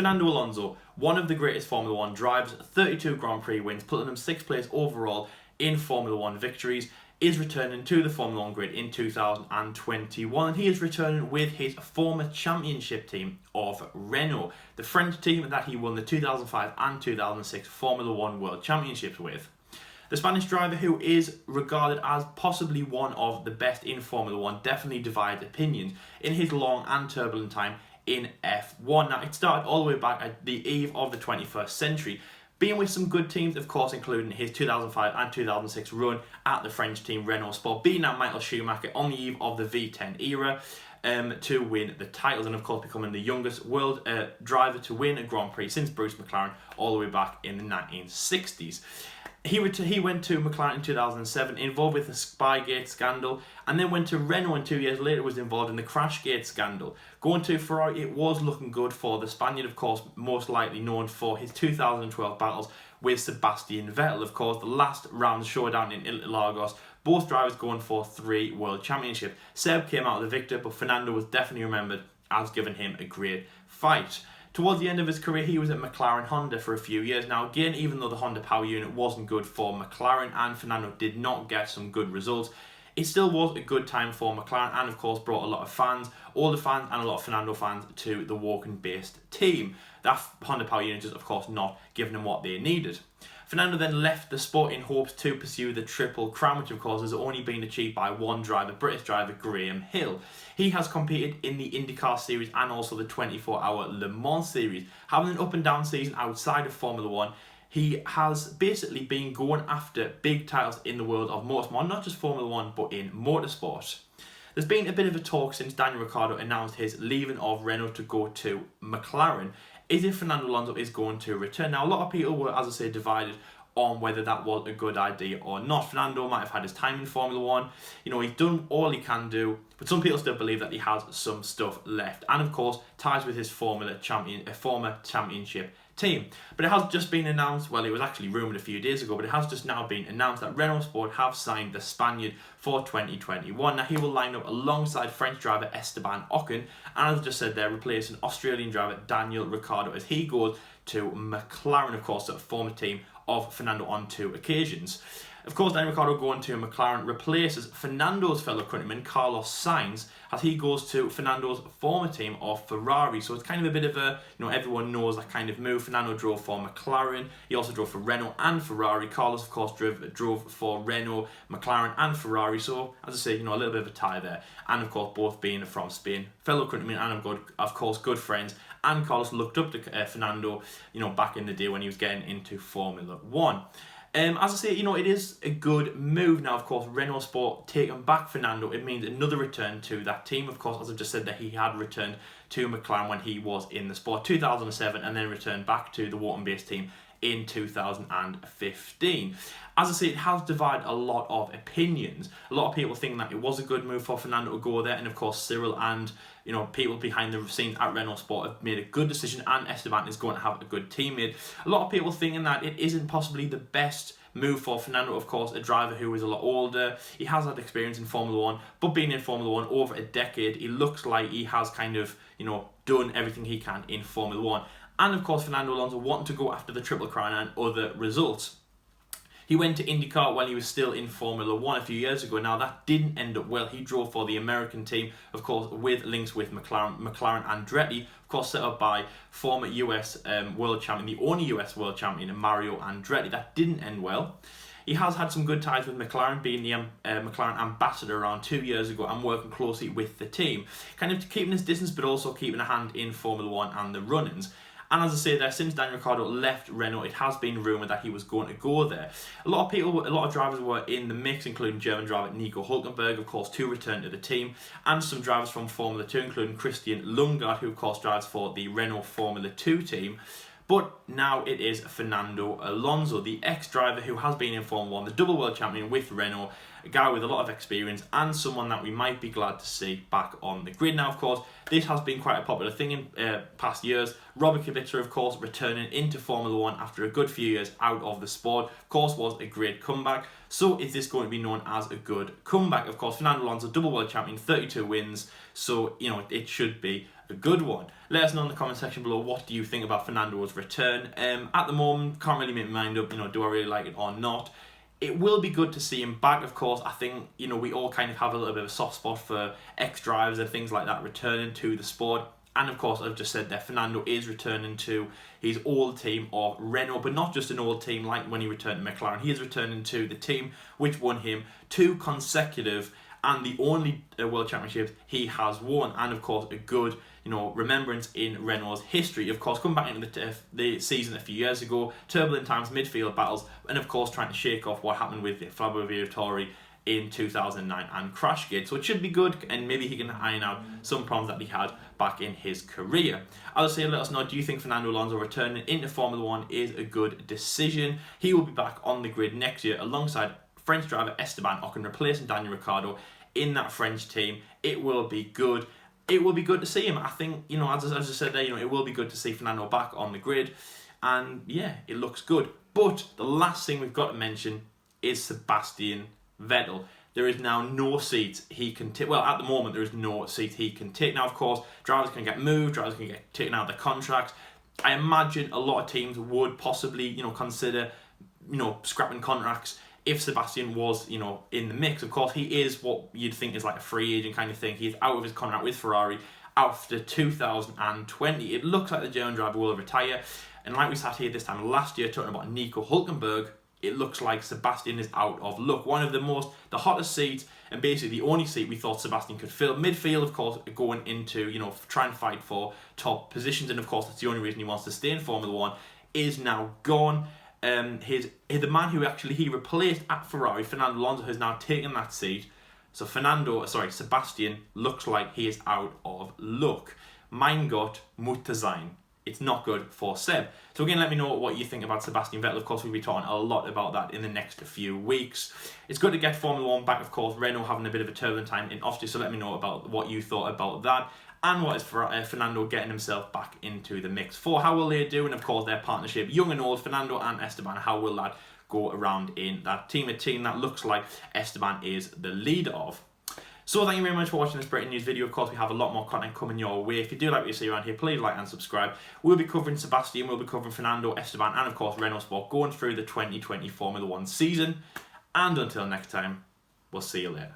Fernando Alonso, one of the greatest Formula 1 drivers, 32 Grand Prix wins, putting him 6th place overall in Formula 1 victories, is returning to the Formula 1 grid in 2021. And he is returning with his former championship team of Renault, the French team that he won the 2005 and 2006 Formula 1 World Championships with. The Spanish driver, who is regarded as possibly one of the best in Formula 1, definitely divided opinions in his long and turbulent time in F1. Now, it started all the way back at the eve of the 21st century, being with some good teams, of course, including his 2005 and 2006 run at the French team Renault Sport, beating out Michael Schumacher on the eve of the V10 era to win the titles, and of course becoming the youngest world driver to win a Grand Prix since Bruce McLaren all the way back in the 1960s. He went to McLaren in 2007, involved with the Spygate scandal, and then went to Renault, and 2 years later was involved in the Crashgate scandal. Going to Ferrari, it was looking good for the Spaniard, of course, most likely known for his 2012 battles with Sebastian Vettel. Of course, the last round showdown in Interlagos, both drivers going for 3 world championships. Seb came out the victor, but Fernando was definitely remembered as giving him a great fight. Towards the end of his career, he was at McLaren Honda for a few years. Now, again, even though the Honda power unit wasn't good for McLaren and Fernando did not get some good results, it still was a good time for McLaren and, of course, brought a lot of fans, older fans and a lot of Fernando fans to the Woking-based team. That Honda power unit just, of course, not giving them what they needed. Fernando then left the sport in hopes to pursue the Triple Crown, which of course has only been achieved by one driver, British driver Graham Hill. He has competed in the IndyCar Series and also the 24-hour Le Mans Series. Having an up and down season outside of Formula 1, he has basically been going after big titles in the world of motorsport, not just Formula 1, but in motorsport. There's been a bit of a talk since Daniel Ricciardo announced his leaving of Renault to go to McLaren. Is if Fernando Alonso is going to return. Now, a lot of people were, as I say, divided on whether that was a good idea or not. Fernando might have had his time in Formula 1. You know, he's done all he can do, but some people still believe that he has some stuff left. And, of course, ties with his former championship team. But it has just been announced, well, it was actually rumoured a few days ago, but it has just now been announced that Renault Sport have signed the Spaniard for 2021. Now, he will line up alongside French driver Esteban Ocon, and as I just said there, replacing Australian driver Daniel Ricciardo as he goes to McLaren, of course, a former team of Fernando on 2 occasions. Of course, Daniel Ricciardo going to McLaren replaces Fernando's fellow countryman Carlos Sainz as he goes to Fernando's former team of Ferrari. So it's kind of a bit of a, everyone knows that kind of move. Fernando drove for McLaren. He also drove for Renault and Ferrari. Carlos, of course, drove for Renault, McLaren and Ferrari. So, as I say, a little bit of a tie there. And, of course, both being from Spain, fellow countrymen and, of course, good friends. And Carlos looked up to Fernando, back in the day when he was getting into Formula 1. As I say, it is a good move. Now, of course, Renault Sport taking back Fernando, it means another return to that team. Of course, as I've just said, that he had returned to McLaren when he was in the sport 2007 and then returned back to the Woking-based team in 2015. As I say, it has divided a lot of opinions. A lot of people think that it was a good move for Fernando to go there, and of course Cyril and people behind the scenes at Renault Sport have made a good decision, and Esteban is going to have a good teammate. A lot of people thinking that it isn't possibly the best move for Fernando, of course, a driver who is a lot older. He has had experience in Formula 1, but being in Formula 1 over a decade, he looks like he has kind of, done everything he can in Formula 1. And of course, Fernando Alonso wanting to go after the Triple Crown and other results. He went to IndyCar while he was still in Formula 1 a few years ago. Now, that didn't end up well. He drove for the American team, of course, with links with McLaren Andretti, of course, set up by former US world champion, the only US world champion, Mario Andretti. That didn't end well. He has had some good ties with McLaren, being the McLaren ambassador around 2 years ago and working closely with the team. Kind of keeping his distance, but also keeping a hand in Formula 1 and the run-ins. And as I say there, since Daniel Ricciardo left Renault, it has been rumoured that he was going to go there. A lot of drivers were in the mix, including German driver Nico Hülkenberg, of course, to return to the team, and some drivers from Formula 2, including Christian Lundgaard, who of course drives for the Renault Formula 2 team. But now it is Fernando Alonso, the ex-driver who has been in Formula 1, the double world champion with Renault, a guy with a lot of experience and someone that we might be glad to see back on the grid. Now, of course, this has been quite a popular thing in past years. Robert Kubica, of course, returning into Formula 1 after a good few years out of the sport, of course, was a great comeback. So is this going to be known as a good comeback? Of course, Fernando Alonso, double world champion, 32 wins. So, it should be a good one. Let us know in the comment section below, what do you think about Fernando's return. At the moment, can't really make my mind up, do I really like it or not. It will be good to see him back, of course. I think, we all kind of have a little bit of a soft spot for ex-drivers and things like that returning to the sport. And of course, I've just said that Fernando is returning to his old team of Renault, but not just an old team like when he returned to McLaren. He is returning to the team which won him 2 consecutive and the only World Championships he has won. And of course, a good, remembrance in Renault's history. Of course, come back into the season a few years ago, turbulent times, midfield battles, and of course, trying to shake off what happened with Flavio Briatore in 2009 and Crashgate. So it should be good, and maybe he can iron out some problems that he had back in his career. As I say, let us know, do you think Fernando Alonso returning into Formula 1 is a good decision? He will be back on the grid next year alongside French driver Esteban Ocon, replacing Daniel Ricciardo in that French team. It will be good. It will be good to see him. I think, as I said there, it will be good to see Fernando back on the grid. And yeah, it looks good. But the last thing we've got to mention is Sebastian Vettel. There is now no seat he can take. Well, at the moment, there is no seat he can take. Now, of course, drivers can get moved, drivers can get taken out of their contracts. I imagine a lot of teams would possibly, consider, scrapping contracts if Sebastian was, in the mix. Of course, he is what you'd think is like a free agent kind of thing. He's out of his contract with Ferrari after 2020. It looks like the German driver will retire. And like we sat here this time last year talking about Nico Hülkenberg, it looks like Sebastian is out of luck. One of the hottest seats, and basically the only seat we thought Sebastian could fill. Midfield, of course, going into, try and fight for top positions. And of course, that's the only reason he wants to stay in Formula 1, is now gone. The man who actually he replaced at Ferrari, Fernando Alonso, has now taken that seat. So Sebastian looks like he is out of luck. Mein Gott, muss sein. It's not good for Seb. So again, let me know what you think about Sebastian Vettel. Of course, we'll be talking a lot about that in the next few weeks. It's good to get Formula 1 back, of course. Renault having a bit of a turbulent time in Austria, so let me know about what you thought about that. And what is Fernando getting himself back into the mix for? How will they do? And of course, their partnership, young and old, Fernando and Esteban, how will that go around in that team? A team that looks like Esteban is the leader of. So thank you very much for watching this breaking news video. Of course, we have a lot more content coming your way. If you do like what you see around here, please like and subscribe. We'll be covering Sebastian, we'll be covering Fernando, Esteban, and of course Renault Sport going through the 2020 Formula 1 season. And until next time, we'll see you later.